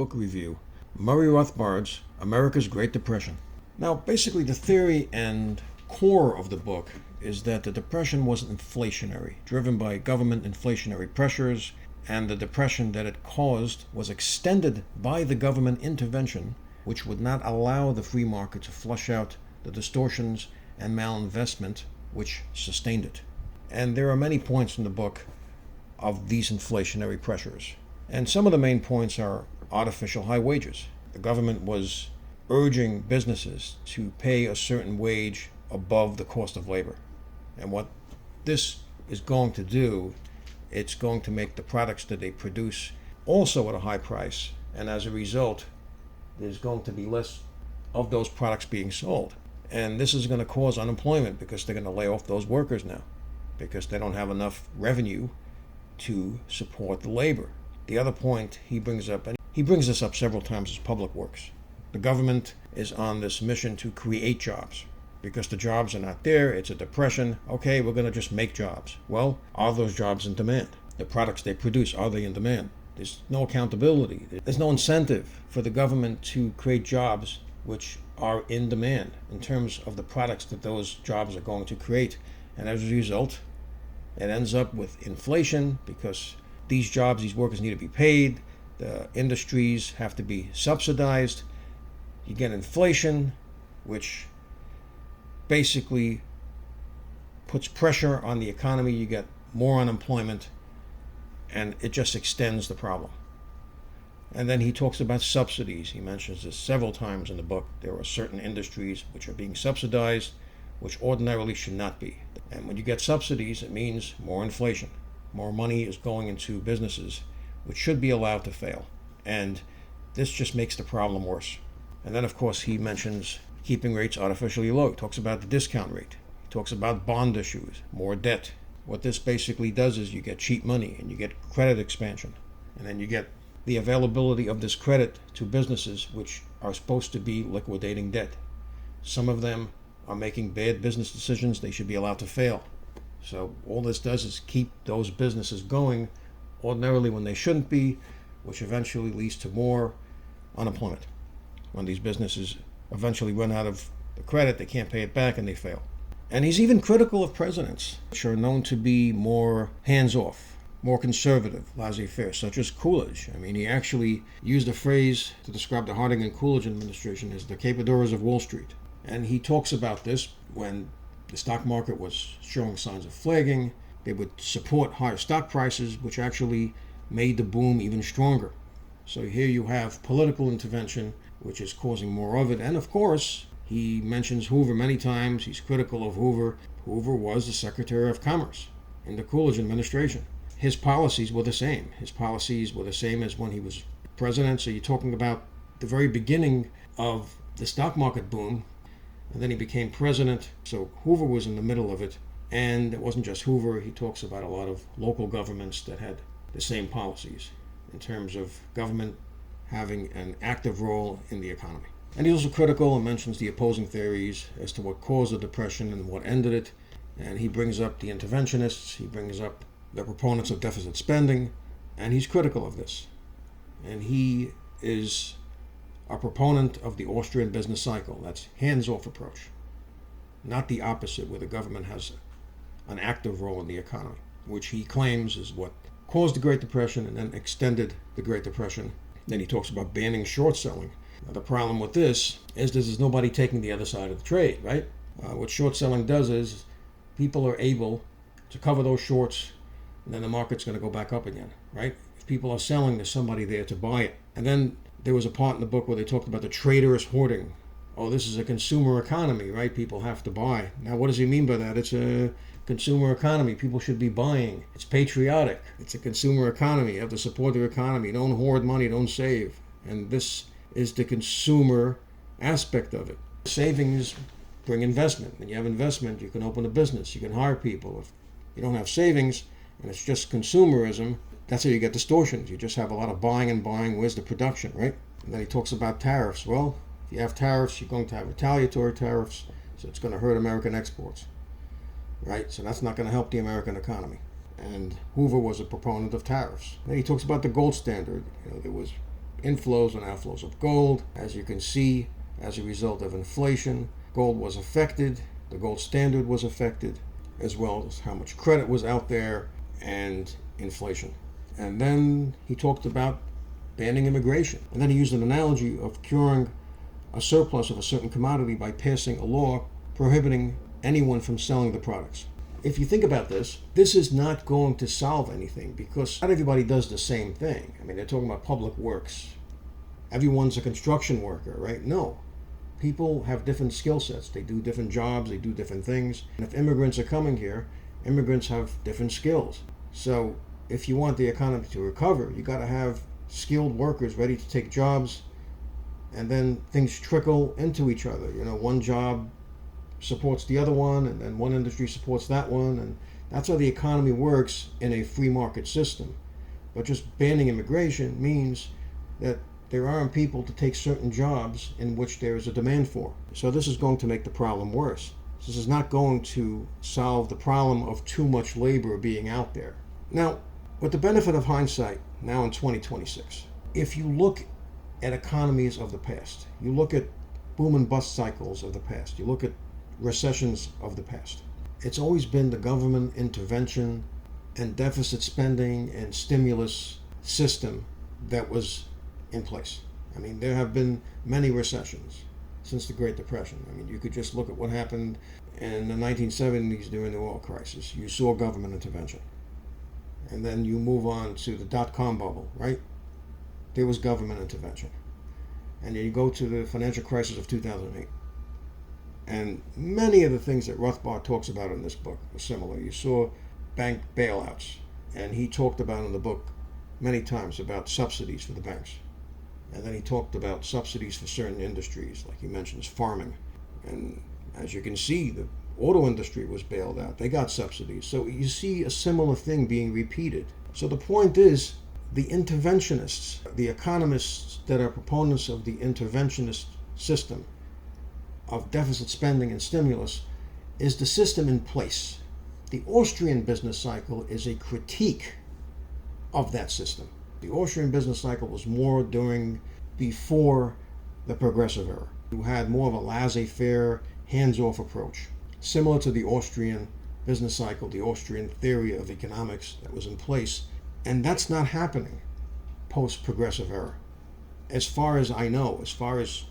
Book review, Murray Rothbard's America's Great Depression. Now, basically, the theory and core of the book is that the Depression was inflationary, driven by government inflationary pressures, and the depression that it caused was extended by the government intervention, which would not allow the free market to flush out the distortions and malinvestment which sustained it. And there are many points in the book of these inflationary pressures. And some of the main points are artificial high wages. The government was urging businesses to pay a certain wage above the cost of labor. And what this is going to do, it's going to make the products that they produce also at a high price. And as a result, there's going to be less of those products being sold. And this is going to cause unemployment because they're going to lay off those workers now because they don't have enough revenue to support the labor. The other point he brings up, and he brings this up several times, is public works. The government is on this mission to create jobs because the jobs are not there. It's a depression. Okay, we're going to just make jobs. Well, are those jobs in demand? The products they produce, are they in demand? There's no accountability. There's no incentive for the government to create jobs which are in demand in terms of the products that those jobs are going to create. And as a result, it ends up with inflation because these jobs, these workers need to be paid. The industries have to be subsidized. You get inflation, which basically puts pressure on the economy. You get more unemployment, and it just extends the problem. And then he talks about subsidies. He mentions this several times in the book. There are certain industries which are being subsidized, which ordinarily should not be. And when you get subsidies, it means more inflation. More money is going into businesses which should be allowed to fail. And this just makes the problem worse. And then, of course, he mentions keeping rates artificially low. He talks about the discount rate. He talks about bond issues, more debt. What this basically does is you get cheap money and you get credit expansion. And then you get the availability of this credit to businesses which are supposed to be liquidating debt. Some of them are making bad business decisions. They should be allowed to fail. So all this does is keep those businesses going ordinarily when they shouldn't be, which eventually leads to more unemployment. When these businesses eventually run out of the credit, they can't pay it back and they fail. And he's even critical of presidents, which are known to be more hands-off, more conservative, laissez-faire, such as Coolidge. I mean, he actually used a phrase to describe the Harding and Coolidge administration as the capadores of Wall Street. And he talks about this when the stock market was showing signs of flagging. They would support higher stock prices, which actually made the boom even stronger. So here you have political intervention, which is causing more of it. And of course, he mentions Hoover many times. He's critical of Hoover. Hoover was the Secretary of Commerce in the Coolidge administration. His policies were the same. His policies were the same as when he was president. So you're talking about the very beginning of the stock market boom. And then he became president. So Hoover was in the middle of it. And it wasn't just Hoover. He talks about a lot of local governments that had the same policies in terms of government having an active role in the economy. And he's also critical and mentions the opposing theories as to what caused the Depression and what ended it. And he brings up the interventionists. He brings up the proponents of deficit spending. And he's critical of this. And he is a proponent of the Austrian business cycle. That's hands-off approach. Not the opposite, where the government has an active role in the economy, which he claims is what caused the Great Depression and then extended the Great Depression. Then he talks about banning short selling. Now, the problem with this is there's nobody taking the other side of the trade, right? What short selling does is people are able to cover those shorts, and then the market's going to go back up again, right? If people are selling, there's somebody there to buy it. And then there was a part in the book where they talked about the traitorous hoarding. Oh, this is a consumer economy, right? People have to buy. Now, what does he mean by that? It's a consumer economy. People should be buying. It's patriotic. It's a consumer economy. You have to support the economy. Don't hoard money. Don't save. And this is the consumer aspect of it. Savings bring investment. When you have investment, you can open a business. You can hire people. If you don't have savings and it's just consumerism, that's how you get distortions. You just have a lot of buying and buying. Where's the production, right? And then he talks about tariffs. Well, if you have tariffs, you're going to have retaliatory tariffs, so it's going to hurt American exports, right? So that's not going to help the American economy. And Hoover was a proponent of tariffs. Then he talks about the gold standard. There was inflows and outflows of gold. As you can see, as a result of inflation, gold was affected, the gold standard was affected, as well as how much credit was out there and inflation. And then he talked about banning immigration. And then he used an analogy of curing a surplus of a certain commodity by passing a law prohibiting anyone from selling the products. If you think about this, this is not going to solve anything because not everybody does the same thing. I mean, they're talking about public works. Everyone's a construction worker, right? No. People have different skill sets. They do different jobs, they do different things. And if immigrants are coming here, immigrants have different skills. So if you want the economy to recover, you got to have skilled workers ready to take jobs, and then things trickle into each other. You know, one job supports the other one, and then one industry supports that one, and that's how the economy works in a free market system. But just banning immigration means that there aren't people to take certain jobs in which there is a demand for. So this is going to make the problem worse. This is not going to solve the problem of too much labor being out there. Now, with the benefit of hindsight, now in 2026, if you look at economies of the past, you look at boom and bust cycles of the past, you look at recessions of the past, it's always been the government intervention and deficit spending and stimulus system that was in place. I mean, there have been many recessions since the Great Depression. I mean, you could just look at what happened in the 1970s during the oil crisis. You saw government intervention. And then you move on to the dot-com bubble, right? There was government intervention. And then you go to the financial crisis of 2008. And many of the things that Rothbard talks about in this book are similar. You saw bank bailouts. And he talked about in the book many times about subsidies for the banks. And then he talked about subsidies for certain industries, like he mentions farming. And as you can see, the auto industry was bailed out. They got subsidies. So you see a similar thing being repeated. So the point is, the interventionists, the economists that are proponents of the interventionist system of deficit spending and stimulus, is the system in place. The Austrian business cycle is a critique of that system. The Austrian business cycle was more before the progressive era. You had more of a laissez-faire, hands-off approach, similar to the Austrian business cycle, the Austrian theory of economics that was in place. And that's not happening post-progressive era. As far as I know, as far as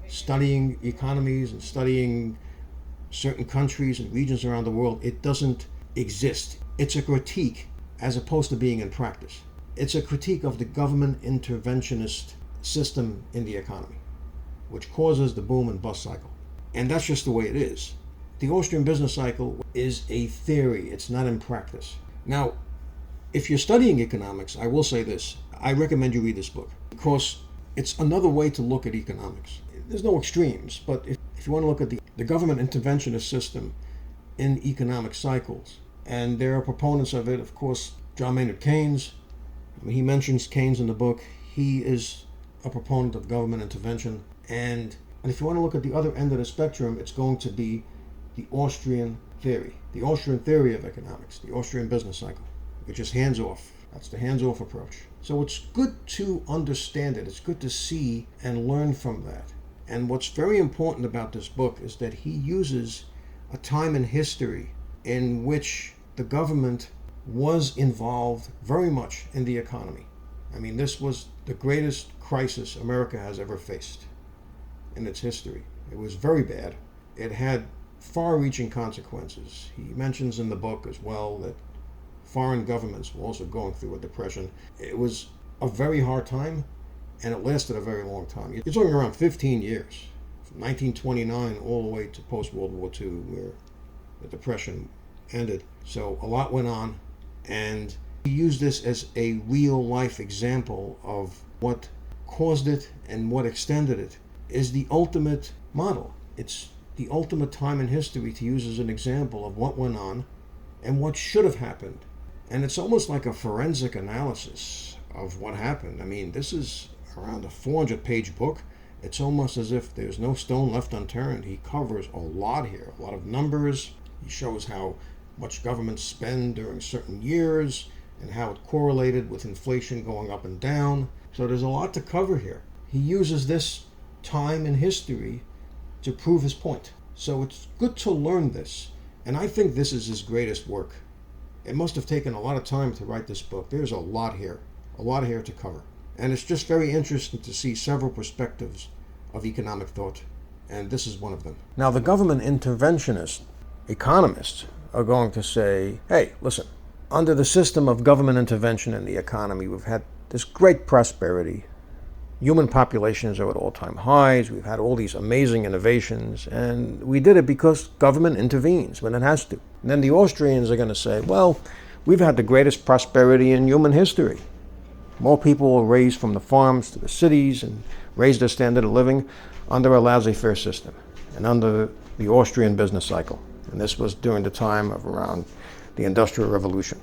studying economies and studying certain countries and regions around the world, it doesn't exist. It's a critique as opposed to being in practice. It's a critique of the government interventionist system in the economy, which causes the boom and bust cycle. And that's just the way it is. The Austrian business cycle is a theory. It's not in practice. Now, if you're studying economics, I will say this. I recommend you read this book because it's another way to look at economics. There's no extremes, but if you want to look at the government interventionist system in economic cycles, and there are proponents of it, of course, John Maynard Keynes. I mean, he mentions Keynes in the book. He is a proponent of government intervention. And if you want to look at the other end of the spectrum, it's going to be the Austrian theory of economics, the Austrian business cycle, which is hands-off. That's the hands-off approach. So it's good to understand it. It's good to see and learn from that. And what's very important about this book is that he uses a time in history in which the government was involved very much in the economy. I mean, this was the greatest crisis America has ever faced in its history. It was very bad. It had far-reaching consequences. He mentions in the book as well that foreign governments were also going through a depression. It was a very hard time, and it lasted a very long time. You're talking around 15 years, from 1929 all the way to post-World War II, where the Depression ended. So a lot went on, and he used this as a real-life example of what caused it and what extended it. Is the ultimate model. It's the ultimate time in history to use as an example of what went on and what should have happened. And it's almost like a forensic analysis of what happened. I mean, this is around a 400-page book. It's almost as if there's no stone left unturned. He covers a lot here, a lot of numbers. He shows how much governments spend during certain years and how it correlated with inflation going up and down. So there's a lot to cover here. He uses this time in history to prove his point. So it's good to learn this. And I think this is his greatest work. It must have taken a lot of time to write this book. There's a lot here to cover. And it's just very interesting to see several perspectives of economic thought. And this is one of them. Now, the government interventionist economists are going to say, hey, listen, under the system of government intervention in the economy, we've had this great prosperity. Human populations are at all-time highs. We've had all these amazing innovations, and we did it because government intervenes when it has to. And then the Austrians are going to say, well, we've had the greatest prosperity in human history. More people were raised from the farms to the cities and raised their standard of living under a laissez-faire system and under the Austrian business cycle. And this was during the time of around the Industrial Revolution,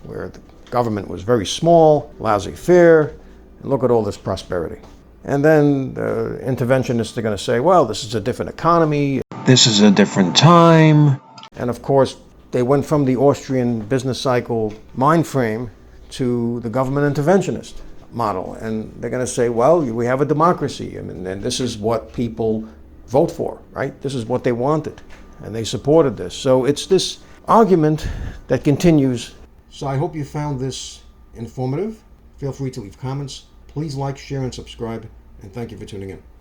where the government was very small, laissez-faire, and look at all this prosperity. And then the interventionists are going to say, well, this is a different economy, this is a different time. And of course, they went from the Austrian business cycle mind frame to the government interventionist model. And they're going to say, well, we have a democracy, and this is what people vote for, right? This is what they wanted, and they supported this. So it's this argument that continues. So I hope you found this informative. Feel free to leave comments. Please like, share, and subscribe, and thank you for tuning in.